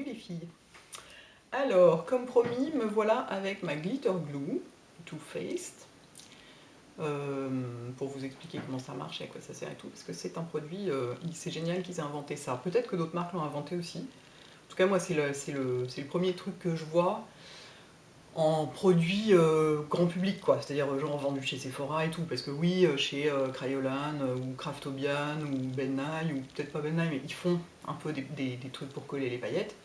les filles. Alors, comme promis, me voilà avec ma Glitter Glue Too Faced. Pour vous expliquer comment ça marche et à quoi ça sert et tout, parce que c'est un produit, c'est génial qu'ils aient inventé ça. Peut-être que d'autres marques l'ont inventé aussi. En tout cas, moi, c'est le premier truc que je vois en produit grand public, quoi. C'est-à-dire genre vendu chez Sephora et tout, parce que oui, chez Crayolan ou Craftobian ou Ben Nye, ou peut-être pas Ben Nye, mais ils font un peu des trucs pour coller les paillettes.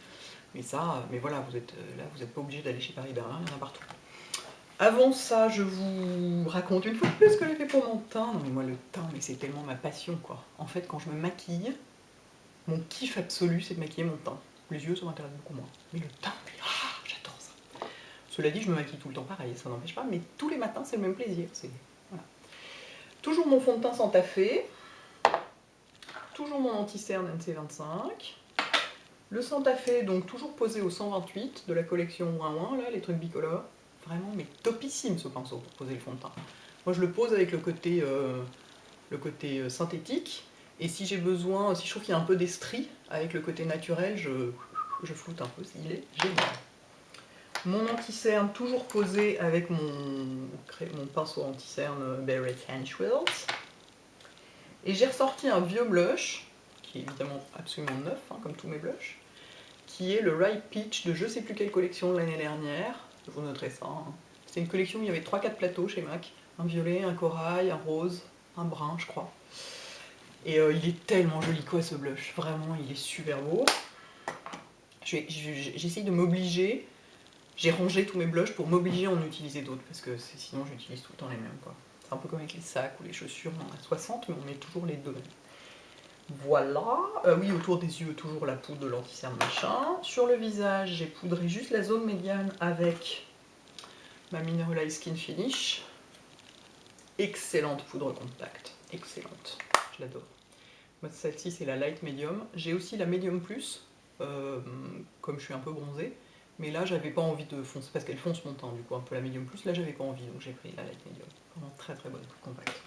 Mais ça, mais voilà, vous êtes là, vous n'êtes pas obligé d'aller chez Paris Berlin, il y en a partout. Avant ça, je vous raconte une fois de plus ce que j'ai fait pour mon teint. Non mais moi le teint, mais c'est tellement ma passion, quoi. En fait, quand je me maquille, mon kiff absolu, c'est de maquiller mon teint. Les yeux, ça m'intéresse beaucoup moins. Mais le teint, j'adore ça. Cela dit, je me maquille tout le temps pareil, ça n'empêche pas, mais tous les matins, c'est le même plaisir. Voilà. Toujours mon fond de teint Santa Fe. Toujours mon anti-cerne NC25. Le Santa Fe, donc toujours posé au 128 de la collection Ouin là, les trucs bicolores. Vraiment, mais topissime ce pinceau pour poser le fond de teint. Moi, je le pose avec le côté synthétique. Et si j'ai besoin, si je trouve qu'il y a un peu d'estrie avec le côté naturel, je floute un peu. Il est génial. Mon anti-cerne, toujours posé avec mon pinceau anti-cerne Barrett Henschwells. Et j'ai ressorti un vieux blush, qui est évidemment absolument neuf, hein, comme tous mes blushs, qui est le Ripe Peach de je sais plus quelle collection de l'année dernière. Vous noterez ça. Hein. C'est une collection où il y avait 3-4 plateaux chez MAC. Un violet, un corail, un rose, un brun, je crois. Et il est tellement joli, quoi, ce blush. Vraiment, il est super beau. J'essaye de m'obliger. J'ai rangé tous mes blushs pour m'obliger à en utiliser d'autres, parce que sinon j'utilise tout le temps les mêmes, quoi. C'est un peu comme avec les sacs ou les chaussures, on en a 60, mais on met toujours les deux mêmes. Voilà, oui, autour des yeux, toujours la poudre de l'anti-cerne machin. Sur le visage, j'ai poudré juste la zone médiane avec ma Mineralized Skin Finish. Excellente poudre contact, excellente, je l'adore. Moi, celle-ci, c'est la Light Medium. J'ai aussi la Medium Plus, comme je suis un peu bronzée. Mais là, j'avais pas envie de foncer, parce qu'elle fonce mon teint, du coup, un peu la Medium Plus. Là, j'avais pas envie, donc j'ai pris la Light Medium. Vraiment très très bonne poudre compacte.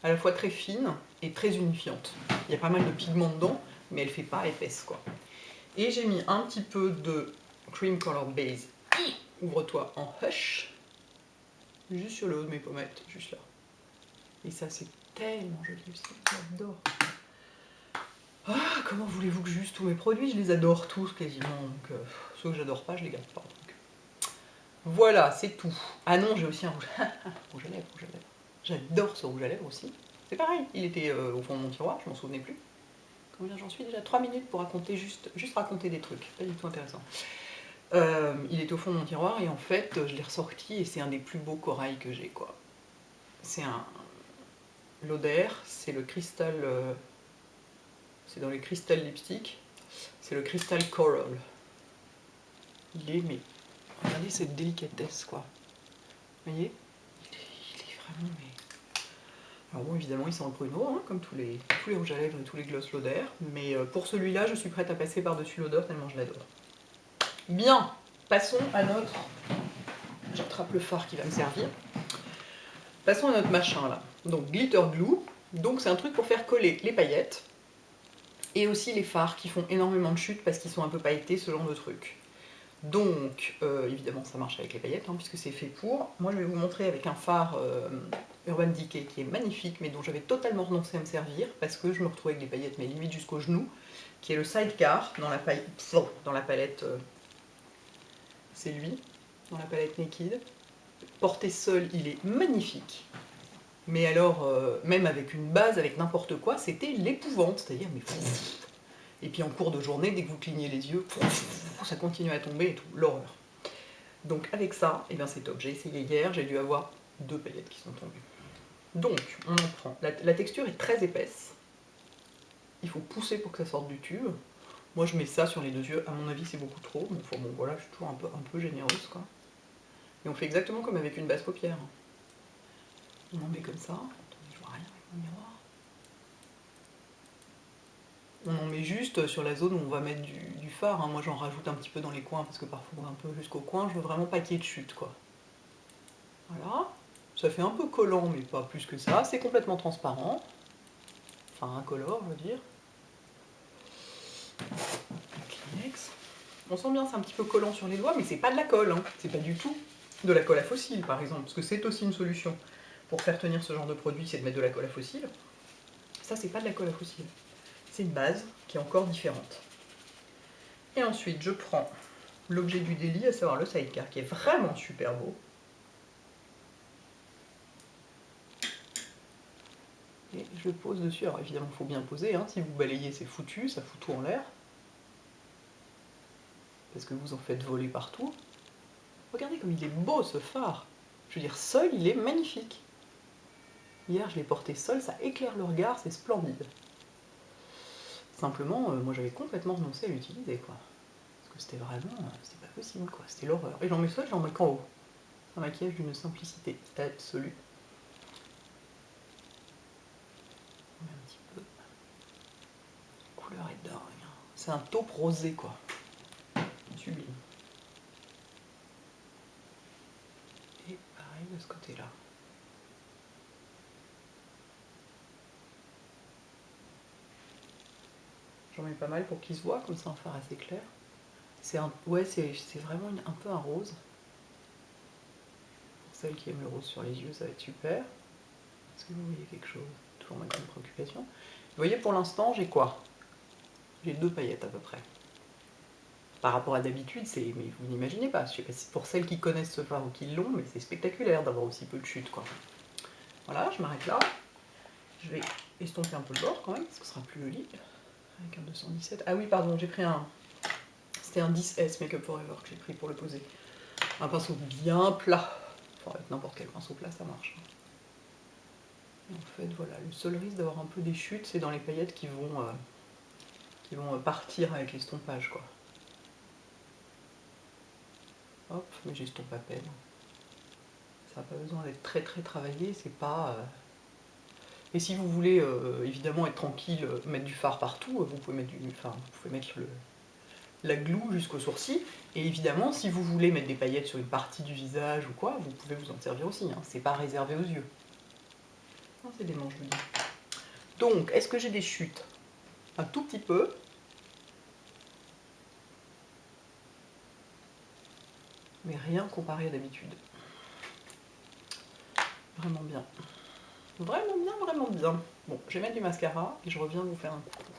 À la fois très fine et très unifiante. Il y a pas mal de pigments dedans, mais elle fait pas épaisse, quoi. Et j'ai mis un petit peu de Cream Color Base, ouvre-toi en Hush, juste sur le haut de mes pommettes, juste là. Et ça, c'est tellement joli aussi, j'adore. Ah, comment voulez-vous que j'use tous mes produits? Je les adore tous quasiment, donc ceux que j'adore pas, je les garde pas. Donc. Voilà, c'est tout. Ah non, j'ai aussi un rouge, rouge à lèvres, rouge à lèvres. J'adore ce rouge à lèvres aussi. C'est pareil, il était au fond de mon tiroir, je m'en souvenais plus. Combien j'en suis déjà? 3 minutes pour raconter juste raconter des trucs, pas du tout intéressant. Il était au fond de mon tiroir et en fait je l'ai ressorti et c'est un des plus beaux corails que j'ai, quoi. C'est un... L'Oder, c'est le cristal... c'est dans les cristals lipstick. C'est le Crystal Coral. Il est, mais... Regardez cette délicatesse, quoi. Vous voyez? Il est vraiment, mais... Alors bon, évidemment, il sent le pruneau, hein, comme tous les rouges à lèvres et tous les gloss Lauder. Mais pour celui-là, je suis prête à passer par-dessus l'odeur tellement je l'adore. Bien, passons à notre... J'attrape le fard qui va me servir. Passons à notre machin, là. Donc, Glitter Glue. Donc, c'est un truc pour faire coller les paillettes. Et aussi les fards qui font énormément de chutes parce qu'ils sont un peu pailletés, ce genre de truc. Donc, évidemment, ça marche avec les paillettes, hein, puisque c'est fait pour. Moi, je vais vous montrer avec un fard Urban Decay qui est magnifique, mais dont j'avais totalement renoncé à me servir, parce que je me retrouvais avec des paillettes, mais limite jusqu'au genou, qui est le Sidecar, dans la palette... c'est lui, dans la palette Naked. Porté seul, il est magnifique. Mais alors, même avec une base, avec n'importe quoi, c'était l'épouvante. C'est-à-dire, mais... Et puis en cours de journée, dès que vous clignez les yeux, ça continue à tomber et tout, l'horreur. Donc avec ça, eh bien c'est top. J'ai essayé hier, j'ai dû avoir 2 paillettes qui sont tombées. Donc, on en prend. La texture est très épaisse. Il faut pousser pour que ça sorte du tube. Moi, je mets ça sur les 2 yeux. À mon avis, c'est beaucoup trop. Mais bon, voilà, je suis toujours un peu généreuse, quoi. Et on fait exactement comme avec une base paupière. On en met comme ça. Attendez, je vois rien avec mon miroir. On en met juste sur la zone où on va mettre du fard. Hein. Moi, j'en rajoute un petit peu dans les coins parce que parfois on va un peu jusqu'au coin. Je veux vraiment pas qu'il y ait de chute, quoi. Voilà. Ça fait un peu collant, mais pas plus que ça. C'est complètement transparent. Enfin, incolore, je veux dire. Un Kleenex. On sent bien, c'est un petit peu collant sur les doigts, mais c'est pas de la colle, hein. C'est pas du tout de la colle à fossile, par exemple, parce que c'est aussi une solution pour faire tenir ce genre de produit, c'est de mettre de la colle à fossile. Ça, c'est pas de la colle à fossile. C'est une base qui est encore différente. Et ensuite, je prends l'objet du délit, à savoir le sidecar, qui est vraiment super beau. Et je le pose dessus. Alors évidemment, il faut bien poser, hein. Si vous balayez, c'est foutu, ça fout tout en l'air. Parce que vous en faites voler partout. Regardez comme il est beau ce phare. Je veux dire, seul, il est magnifique. Hier, je l'ai porté seul, ça éclaire le regard, c'est splendide. Simplement, moi j'avais complètement renoncé à l'utiliser, quoi. Parce que c'était vraiment, c'était pas possible, quoi. C'était l'horreur. Et j'en mets seul, j'en mets qu'en haut. Un maquillage d'une simplicité absolue. On met un petit peu. La couleur est dingue. C'est un taupe rosé, quoi. Sublime. Et pareil de ce côté-là. J'en mets pas mal pour qu'il se voit, comme ça un phare assez clair. C'est un, ouais, c'est vraiment un peu un rose. Pour celles qui aiment le rose sur les yeux, ça va être super. Est-ce que vous voyez quelque chose? Toujours ma grande préoccupation. Vous voyez, pour l'instant, j'ai quoi? J'ai 2 paillettes à peu près. Par rapport à d'habitude, c'est, mais vous n'imaginez pas. Je sais pas si pour celles qui connaissent ce phare ou qui l'ont, mais c'est spectaculaire d'avoir aussi peu de chute, quoi. Voilà, je m'arrête là. Je vais estomper un peu le bord quand même, parce que ce sera plus joli. Avec un 217. Ah oui, pardon, j'ai pris un... C'était un 10S Make Up Forever que j'ai pris pour le poser. Un pinceau bien plat. Enfin, avec n'importe quel pinceau plat, ça marche. Et en fait, voilà, le seul risque d'avoir un peu des chutes, c'est dans les paillettes qui vont partir avec l'estompage, quoi. Hop, mais j'estompe à peine. Ça n'a pas besoin d'être très très travaillé, c'est pas... Et si vous voulez évidemment être tranquille, mettre du fard partout, vous pouvez mettre la glue jusqu'au sourcil. Et évidemment, si vous voulez mettre des paillettes sur une partie du visage ou quoi, vous pouvez vous en servir aussi. Hein. C'est pas réservé aux yeux. Non, c'est des manches de lit. Donc, est-ce que j'ai des chutes? Un tout petit peu. Mais rien comparé à d'habitude. Vraiment bien. Vraiment bien, vraiment bien. Bon, je vais mettre du mascara et je reviens vous faire un coucou.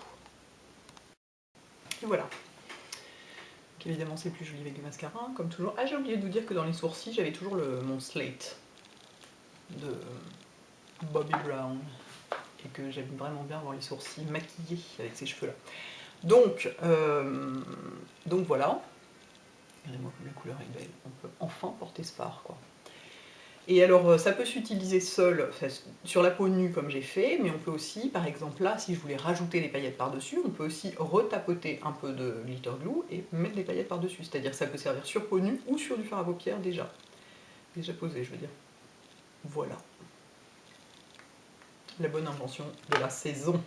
Et voilà. Donc évidemment, c'est plus joli avec du mascara, hein, comme toujours. Ah, j'ai oublié de vous dire que dans les sourcils, j'avais toujours mon slate de Bobbi Brown. Et que j'aime vraiment bien avoir les sourcils maquillés avec ces cheveux-là. Donc voilà. Regardez-moi comme la couleur est belle. On peut enfin porter ce fard, quoi. Et alors, ça peut s'utiliser seul, enfin, sur la peau nue comme j'ai fait, mais on peut aussi, par exemple là, si je voulais rajouter des paillettes par-dessus, on peut aussi retapoter un peu de glitter glue et mettre des paillettes par-dessus. C'est-à-dire que ça peut servir sur peau nue ou sur du fard à paupières déjà posé, je veux dire. Voilà. La bonne invention de la saison.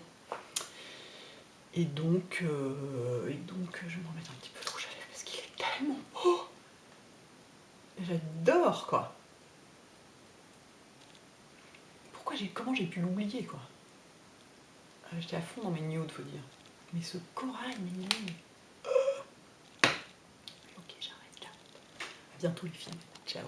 Et donc, je vais me remettre un petit peu de rouge à lèvres parce qu'il est tellement beau. J'adore, quoi. Comment j'ai pu l'oublier, quoi. J'étais à fond dans mes nudes, faut dire. Mais ce corail, mes nudes. Ok, j'arrête là. À bientôt les filles. Ciao.